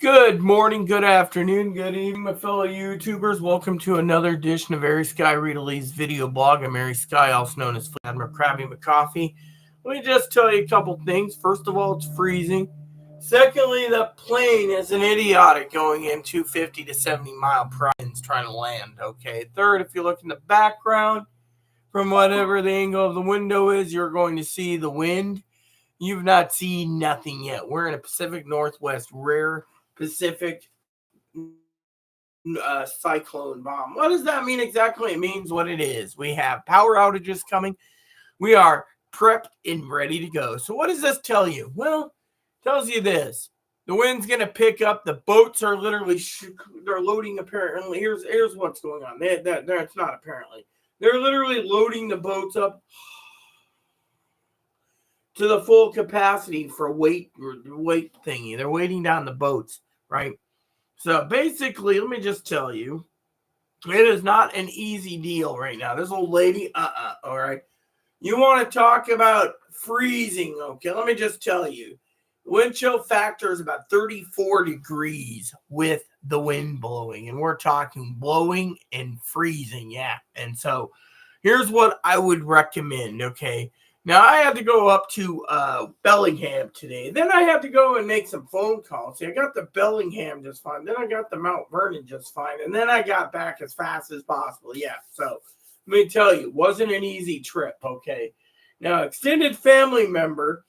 Good morning, good afternoon, good evening, my fellow YouTubers. Welcome to another edition of Airy Sky Read-A-Lee's video blog. I'm Airy Sky, also known as Admiral Krabby McCoffee. Let me just tell you a couple things. First of all, it's freezing. Secondly, the plane is an idiotic going in 250 to 70 mile per hour trying to land, okay? Third, if you look in the background, from whatever the angle of the window is, you're going to see the wind. You've not seen nothing yet. We're in a Pacific Northwest rare Pacific cyclone bomb. What does that mean exactly? It means what it is. We have power outages coming. We are prepped and ready to go. So what does this tell you? Well, it tells you this. The wind's going to pick up. The boats are literally they're loading apparently. Here's what's going on. It's not apparently. They're literally loading the boats up to the full capacity for weight thingy. They're weighting down the boats, right? So basically, let me just tell you, it is not an easy deal right now. This old lady, all right. You want to talk about freezing, okay? Let me just tell you, wind chill factor is about 34 degrees with the wind blowing, and we're talking blowing and freezing, yeah. And so here's what I would recommend, okay? Now, I had to go up to Bellingham today. Then I had to go and make some phone calls. See, I got the Bellingham just fine. Then I got the Mount Vernon just fine. And then I got back as fast as possible. Yeah, so let me tell you, it wasn't an easy trip, okay? Now, extended family member,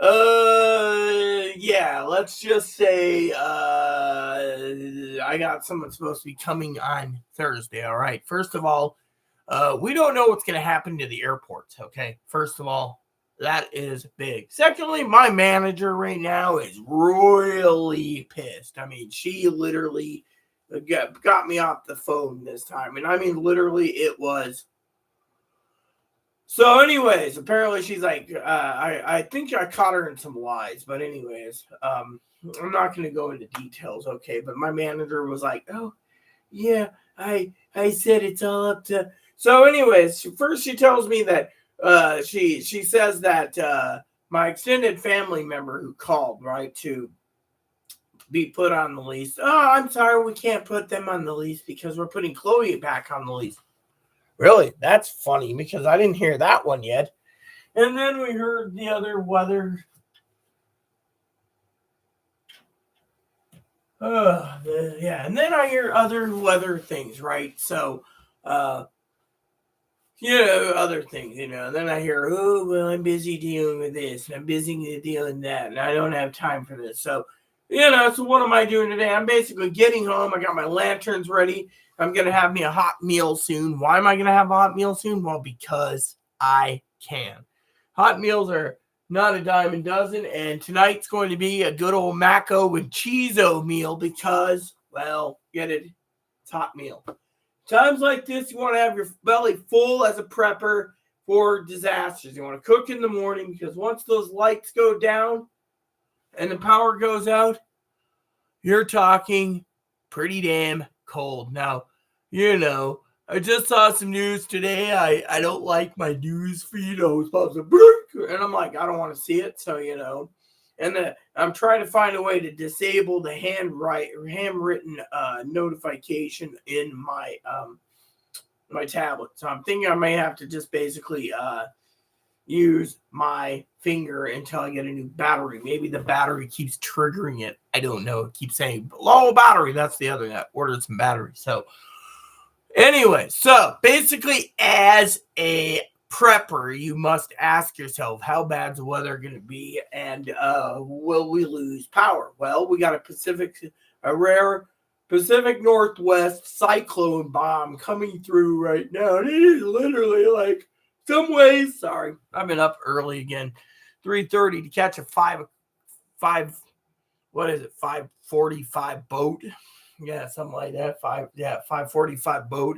yeah, let's just say I got someone supposed to be coming on Thursday, all right? First of all, we don't know what's going to happen to the airports, okay? First of all, that is big. Secondly, my manager right now is really pissed. I mean, she literally got me off the phone this time. And I mean, literally, it was. So anyways, apparently she's like, I think I caught her in some lies. But anyways, I'm not going to go into details, okay? But my manager was like, oh, yeah, I said it's all up to... So anyways, first she tells me that she says that my extended family member who called, right, to be put on the lease. Oh, I'm sorry, we can't put them on the lease because we're putting Chloe back on the lease. Really? That's funny because I didn't hear that one yet. And then we heard the other weather. Yeah, and then I hear other weather things, right? So, other things, and then I hear, oh, well, I'm busy dealing with this, and I'm busy dealing that, and I don't have time for this. So, so what am I doing today? I'm basically getting home. I got my lanterns ready. I'm going to have me a hot meal soon. Why am I going to have a hot meal soon? Well, because I can. Hot meals are not a dime a dozen, and tonight's going to be a good old Maco and Cheezo meal because, well, get it, it's hot meal. Times like this, you want to have your belly full as a prepper for disasters. You want to cook in the morning because once those lights go down and the power goes out, you're talking pretty damn cold. Now, I just saw some news today. I don't like my news feed. And I'm like, I don't want to see it. So, and I'm trying to find a way to disable the handwritten notification in my my tablet. So I'm thinking I may have to just basically use my finger until I get a new battery. Maybe the battery keeps triggering it. I don't know. It keeps saying low battery. That's the other that ordered some battery. So anyway, so basically as a prepper, you must ask yourself, how bad's the weather going to be, and will we lose power? Well, we got a rare Pacific Northwest cyclone bomb coming through right now. And it is literally like some ways. Sorry, I've been up early again, 3:30 to catch a 5:45 boat. Yeah, something like that. 5:45 boat.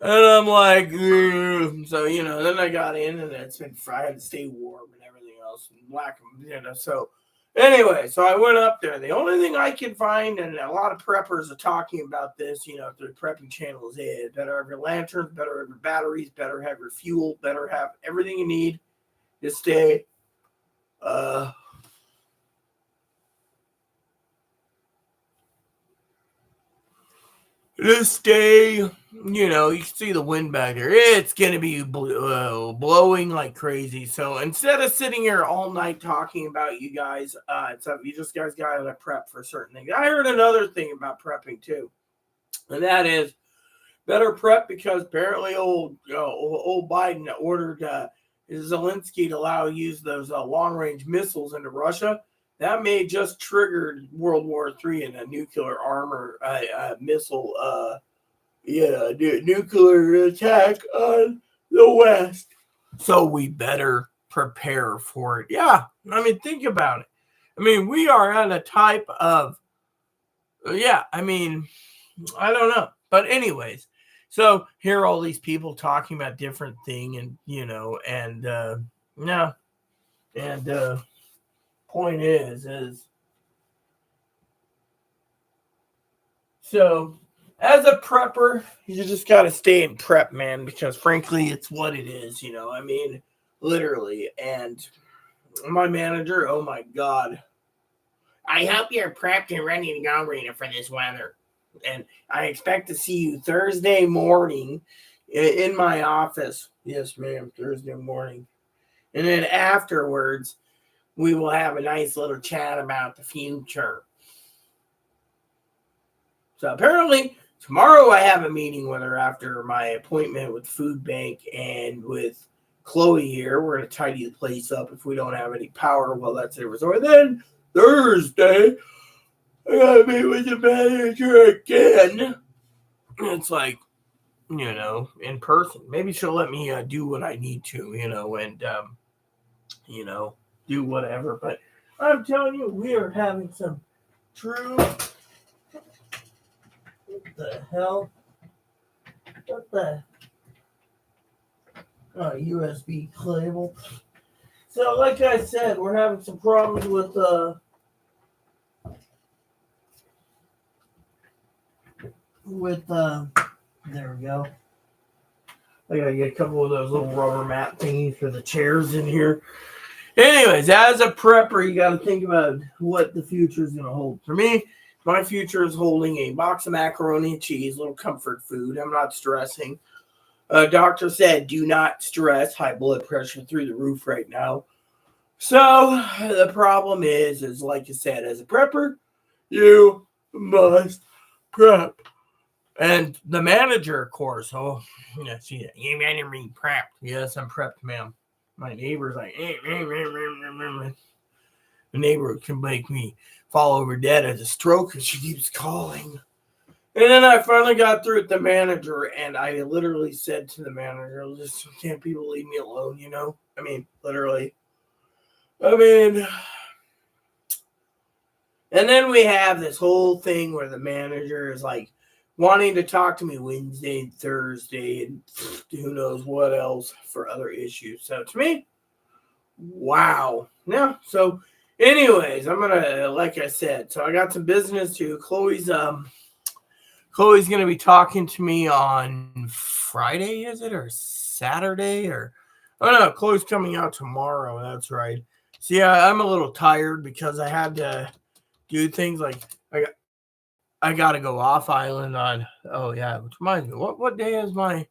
And I'm like, ugh. So, then I got in and it's been I had to stay warm and everything else. And so anyway, so I went up there. The only thing I can find, and a lot of preppers are talking about this, if their prepping channel is better have your lanterns, better have your batteries, better have your fuel, better have everything you need to stay this day, you can see the wind back there. It's going to be blowing like crazy. So instead of sitting here all night talking about you guys, you just guys got to prep for certain things. I heard another thing about prepping too, and that is better prep because apparently old Biden ordered Zelensky to allow use those long range missiles into Russia. That may just triggered World War III and a nuclear armor missile, nuclear attack on the West. So we better prepare for it. Yeah, I mean, think about it. I mean, we are on a type of, I don't know. But anyways, so here are all these people talking about different thing and, point is so as a prepper, you just got to stay in prep, man, because frankly, it's what it is, literally. And my manager, oh my God, I hope you're prepped and ready to go, Rita, for this weather. And I expect to see you Thursday morning in my office. Yes, ma'am, Thursday morning. And then afterwards, we will have a nice little chat about the future. So apparently, tomorrow I have a meeting with her after my appointment with Food Bank and with Chloe here. We're going to tidy the place up if we don't have any power. Well, that's it. So then Thursday, I got to meet with the manager again. It's like, in person. Maybe she'll let me do what I need to, and, do whatever. But I'm telling you, we are having some true... What the hell? What the... USB cable. So, like I said, we're having some problems with, there we go. I gotta get a couple of those little rubber mat thingies for the chairs in here. Anyways, as a prepper, you gotta think about what the future is gonna hold. For me, my future is holding a box of macaroni and cheese, little comfort food. I'm not stressing. Doctor said, do not stress. High blood pressure through the roof right now. So the problem is like I said, as a prepper, you must prep. And the manager, of course, you better be prepped. Yes, I'm prepped, ma'am. My neighbor's like, the neighbor can make me fall over dead as a stroke and she keeps calling. And then I finally got through with the manager, and I literally said to the manager, just can't people leave me alone, literally. And then we have this whole thing where the manager is like wanting to talk to me Wednesday and Thursday and who knows what else for other issues. So to me, wow. Yeah. So anyways, I'm going to, like I said, so I got some business too. Chloe's going to be talking to me on Friday, is it? Or Saturday? Chloe's coming out tomorrow. That's right. So yeah, I'm a little tired because I had to do things like I got to go off island on, which reminds me, what day is I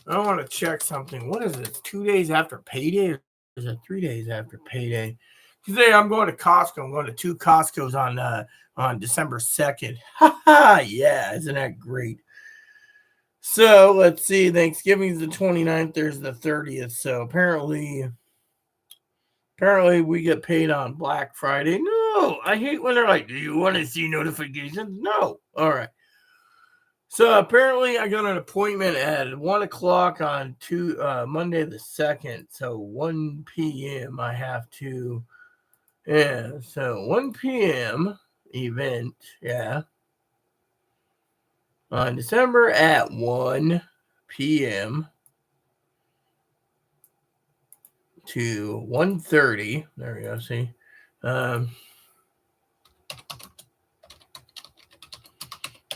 want to check something. What is it? 2 days after payday? Or is it 3 days after payday? Today I'm going to Costco. I'm going to 2 Costco's on December 2nd. Yeah, isn't that great? So let's see. Thanksgiving's the 29th. There's the 30th. So apparently we get paid on Black Friday. No, I hate when they're like, do you want to see notifications? No. All right. So apparently I got an appointment at 1 o'clock on Monday the 2nd. So 1 p.m. I have to, so 1 p.m. event, on December at 1 p.m. to 1:30. There we go. See, so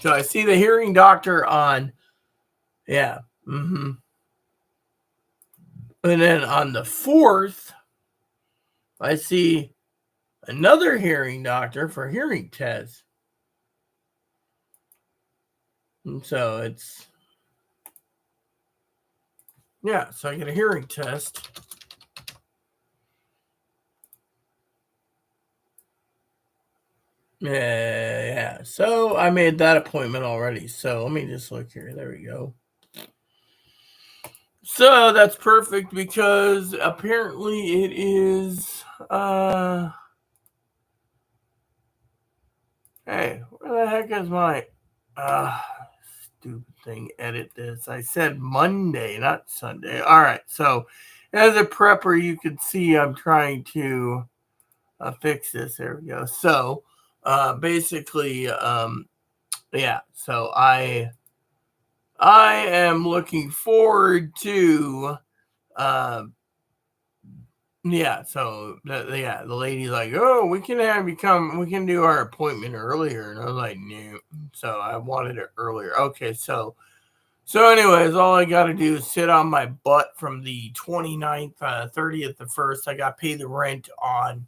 I see the hearing doctor on, and then on the 4th, I see another hearing doctor for hearing tests. And so it's, yeah, so I get a hearing test. Yeah, so I made that appointment already. So let me just look here. There we go. So that's perfect because apparently it is hey, where the heck is my stupid thing? Edit this. I said Monday, not Sunday. All right. So as a prepper, you can see I'm trying to fix this. There we go. So basically, yeah. So I am looking forward to yeah, so the lady's like, "Oh, we can have you come. We can do our appointment earlier." And I was like, "No." So I wanted it earlier. Okay, so anyways, all I got to do is sit on my butt from the 29th, 30th, the 1st. I got to pay the rent on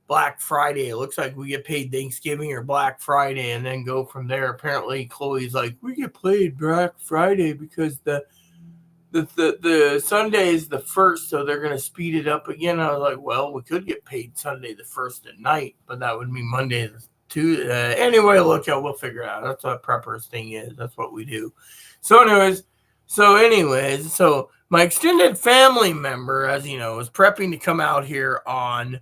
Black Friday. It looks like we get paid Thanksgiving or Black Friday and then go from there. Apparently, Chloe's like, "We get paid Black Friday because the Sunday is the 1st, so they're gonna speed it up again." I was like, "Well, we could get paid Sunday the 1st at night, but that would mean Monday the 2." Anyway, look out, we'll figure it out. That's what preppers thing is. That's what we do. So, so my extended family member, as you know, is prepping to come out here on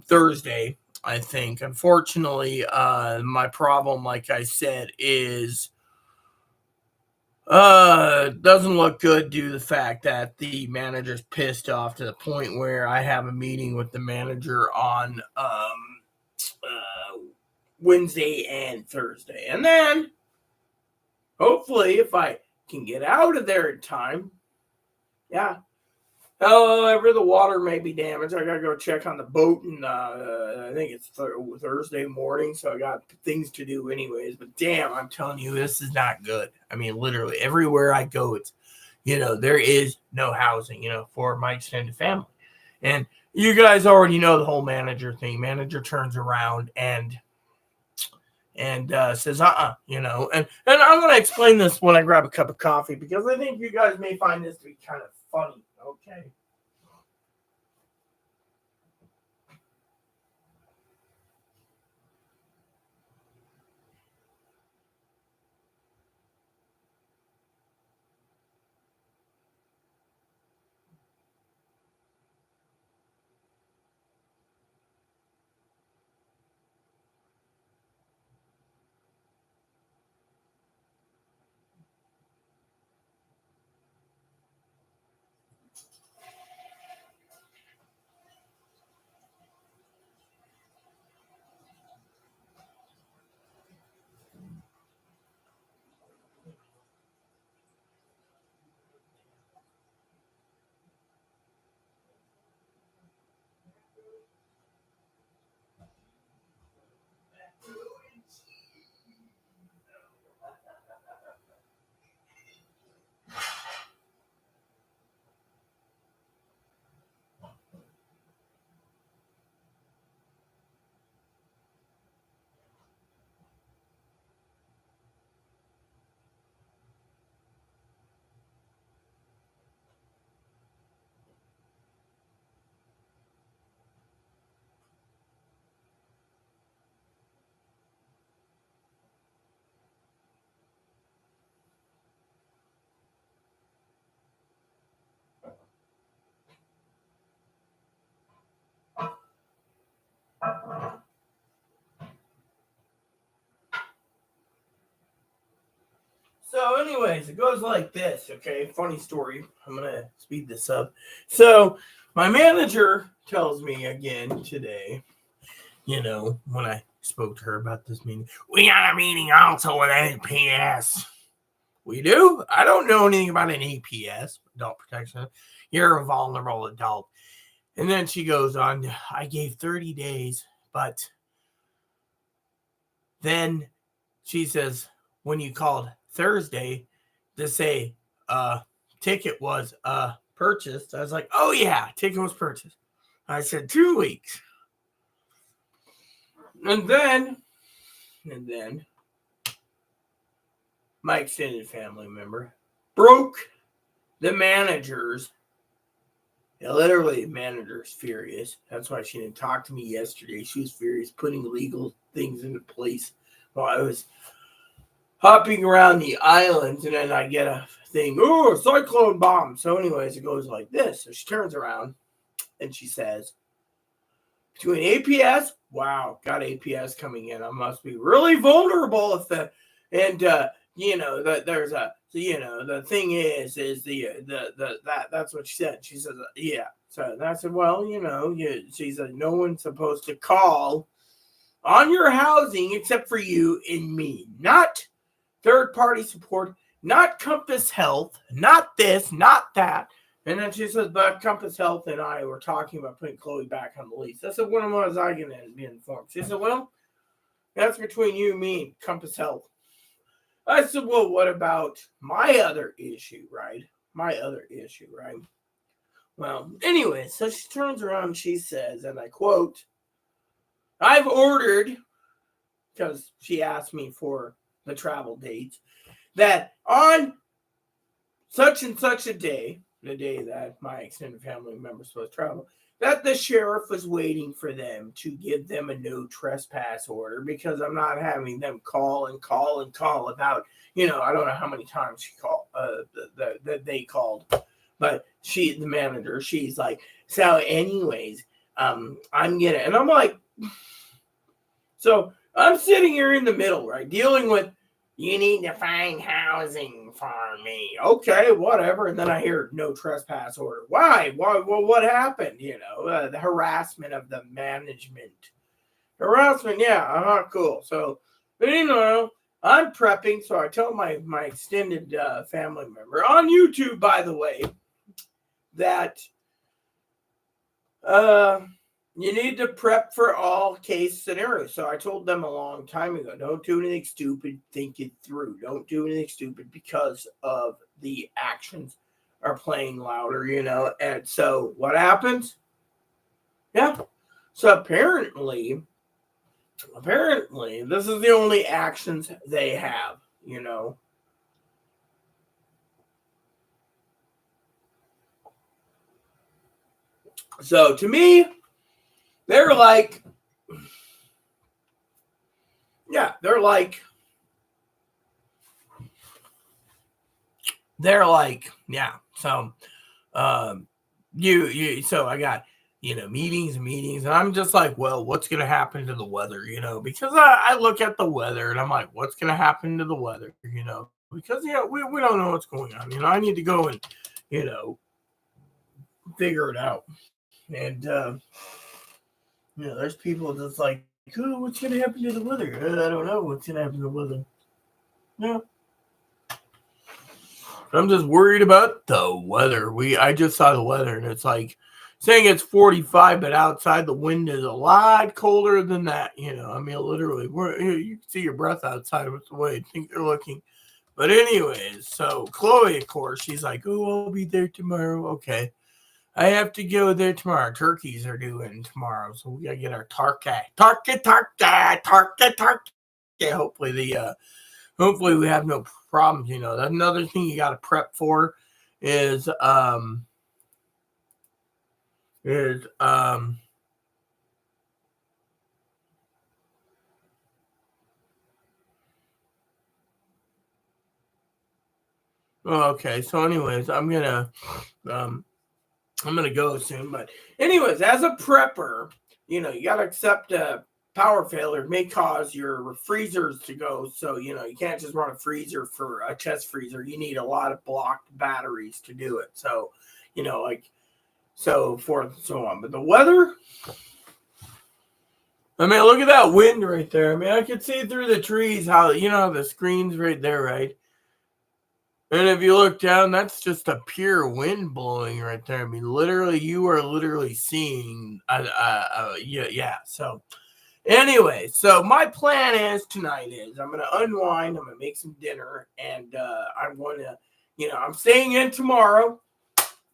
Thursday, I think. Unfortunately, my problem, like I said, is doesn't look good due to the fact that the manager's pissed off to the point where I have a meeting with the manager on Wednesday and Thursday. And then hopefully if I can get out of there in time, yeah. However, the water may be damaged. I gotta go check on the boat, and I think it's Thursday morning, so I got things to do anyways. But damn, I'm telling you, this is not good. I mean, literally everywhere I go, it's there is no housing, for my extended family, and you guys already know the whole manager thing. Manager turns around and says, and I'm gonna explain this when I grab a cup of coffee because I think you guys may find this to be kind of funny. Okay. So, anyways, it goes like this, okay? Funny story. I'm going to speed this up. So, my manager tells me again today, when I spoke to her about this meeting, we got a meeting also with APS. We do? I don't know anything about an APS, adult protection. You're a vulnerable adult. And then she goes on, I gave 30 days, but then she says, when you called Thursday to say ticket was purchased, I was like, oh yeah, ticket was purchased. I said 2 weeks. And then my extended family member, broke the manager's. Literally, the manager's furious. That's why she didn't talk to me yesterday. She was furious, putting legal things into place while I was hopping around the islands, and then I get a thing, oh, cyclone bomb. So anyways, it goes like this. So she turns around and she says, between APS, wow, got APS coming in. I must be really vulnerable if the, and that there's a, the thing is that's what she said. She says, yeah. So I said, well, she said, no one's supposed to call on your housing except for you and me, not third-party support, not Compass Health, not this, not that. And then she says, but Compass Health and I were talking about putting Chloe back on the lease. I said, when was I going to be informed? She said, well, that's between you, me, and Compass Health. I said, well, what about my other issue, right? Well, anyway, so she turns around and she says, and I quote, I've ordered, because she asked me for the travel dates, that on such and such a day, the day that my extended family members supposed to travel, that the sheriff was waiting for them to give them a no trespass order because I'm not having them call about, I don't know how many times she called, that they called, but the manager, she's like, so anyways, I'm gonna, and I'm like, so I'm sitting here in the middle, right, dealing with, you need to find housing for me. Okay, whatever. And then I hear no trespass order. Why? Well, what happened? The harassment of the management. Harassment, yeah, cool. So, but I'm prepping. So I tell my extended family member on YouTube, by the way, that you need to prep for all case scenarios. So I told them a long time ago, don't do anything stupid, think it through. Don't do anything stupid because of the actions are playing louder, And so what happens? Yeah. So apparently, this is the only actions they have, So to me, they're like, yeah, yeah. So, so I got, meetings, and I'm just like, well, what's going to happen to the weather, because I look at the weather and I'm like, what's going to happen to the weather, because, we don't know what's going on, I need to go and, figure it out. And, there's people that's like, oh, what's going to happen to the weather? I don't know what's going to happen to the weather. Yeah. I'm just worried about the weather. I just saw the weather and it's like saying it's 45, but outside the wind is a lot colder than that. Literally, you can see your breath outside with the way I think they're looking. But anyways, so Chloe, of course, she's like, oh, I'll be there tomorrow. Okay. I have to go there tomorrow. Turkeys are due in tomorrow, so we gotta get our turkey. Hopefully we have no problems. That's another thing you gotta prep for is okay. So anyways, I'm gonna go soon, but anyways, as a prepper, you got to accept a power failure may cause your freezers to go. So, you can't just run a freezer for a chest freezer. You need a lot of blocked batteries to do it. So, so forth and so on. But the weather, look at that wind right there. I could see through the trees how, the screen's right there, right? And if you look down, that's just a pure wind blowing right there. Literally, you are literally seeing, yeah. So, anyway, so my plan tonight is I'm going to unwind. I'm going to make some dinner, and I'm going to, I'm staying in tomorrow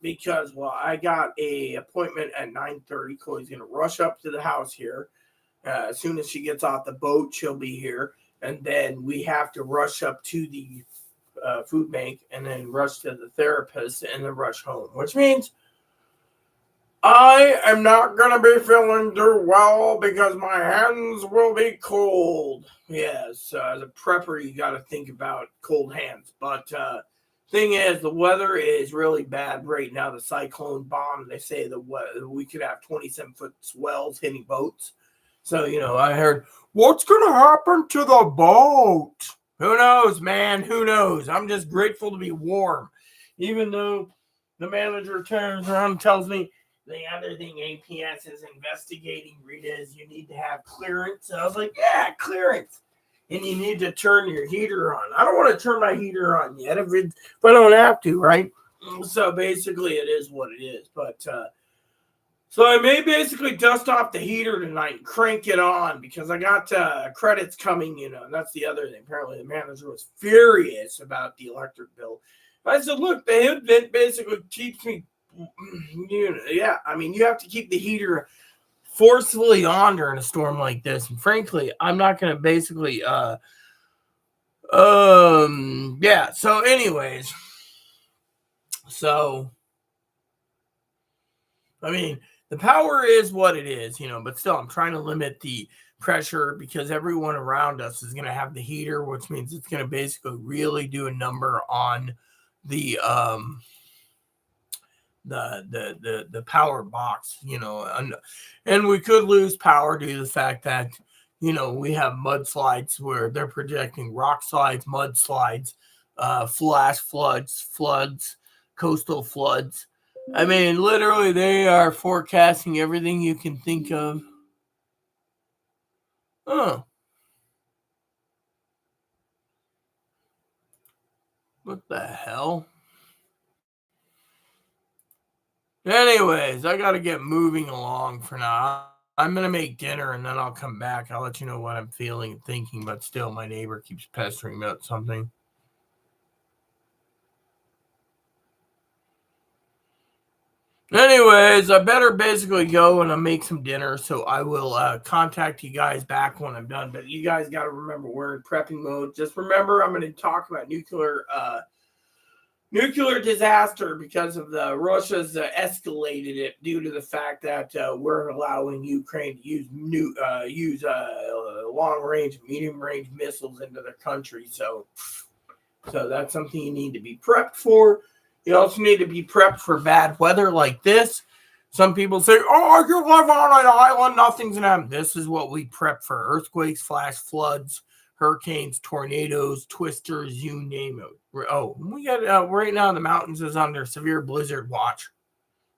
because, well, I got a appointment at 9:30. Chloe's going to rush up to the house here. As soon as she gets off the boat, she'll be here, and then we have to rush up to the food bank, and then rush to the therapist, and then rush home, which means I am not going to be feeling too well because my hands will be cold. Yes, as a prepper, you got to think about cold hands. But thing is, the weather is really bad right now. The cyclone bomb, they say we could have 27-foot swells hitting boats. So, I heard, what's going to happen to the boat? Who knows, man? Who knows? I'm just grateful to be warm. Even though the manager turns around and tells me, the other thing APS is investigating, Rita, is you need to have clearance. So I was like, yeah, clearance. And you need to turn your heater on. I don't want to turn my heater on yet if I don't have to, right? So basically it is what it is. But so I may basically dust off the heater tonight and crank it on because I got credits coming, and that's the other thing. Apparently the manager was furious about the electric bill. I said, look, the hood vent basically keeps me, yeah, I mean, you have to keep the heater forcefully on during a storm like this. And frankly, I'm not going to basically, yeah. So anyways, I mean, the power is what it is, but still I'm trying to limit the pressure because everyone around us is going to have the heater, which means it's going to basically really do a number on the power box, and we could lose power due to the fact that, we have mudslides where they're projecting rock slides, mudslides, flash floods, coastal floods. I mean, literally, they are forecasting everything you can think of. Oh. What the hell? Anyways, I got to get moving along for now. I'm going to make dinner and then I'll come back. I'll let you know what I'm feeling and thinking, but still, my neighbor keeps pestering me about something. Anyways, I better basically go and I'll make some dinner, so I will contact you guys back when I'm done. But you guys got to remember, we're in prepping mode. Just remember, I'm going to talk about nuclear disaster because of the Russia's escalated it due to the fact that we're allowing Ukraine to use long range, medium range missiles into their country. So that's something you need to be prepped for. You also need to be prepped for bad weather like this. Some people say, "Oh, you live on an island, nothing's gonna happen." This is what we prep for: earthquakes, flash floods, hurricanes, tornadoes, twisters, you name it. Oh, we got right now the mountains is under severe blizzard watch.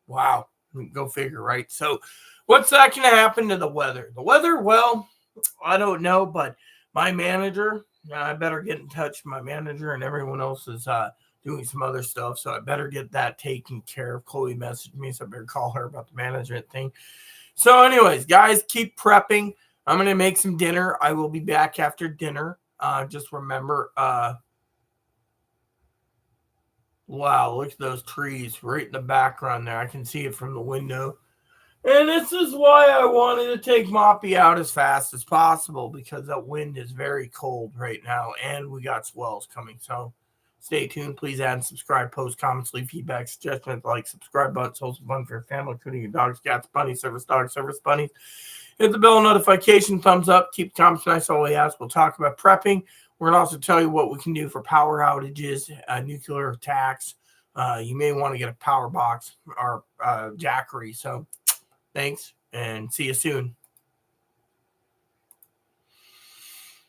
Wow, go figure, right? So, what's that going to happen to the weather? The weather, well, I don't know, but my manager, I better get in touch with my manager, and everyone else is doing some other stuff, so I better get that taken care of. Chloe messaged me, so I better call her about the management thing. So, anyways, guys, keep prepping. I'm going to make some dinner. I will be back after dinner. Just remember, wow, look at those trees right in the background there. I can see it from the window. And this is why I wanted to take Moppy out as fast as possible, because that wind is very cold right now, and we got swells coming. So stay tuned. Please add and subscribe, post comments, leave feedback, suggestions, like, subscribe button, social fun for your family, including your dogs, cats, bunnies, service dogs, service bunnies. Hit the bell notification, thumbs up, keep the comments nice, all we ask. We'll talk about prepping. We're going to also tell you what we can do for power outages, nuclear attacks. You may want to get a power box or Jackery. So thanks, and see you soon.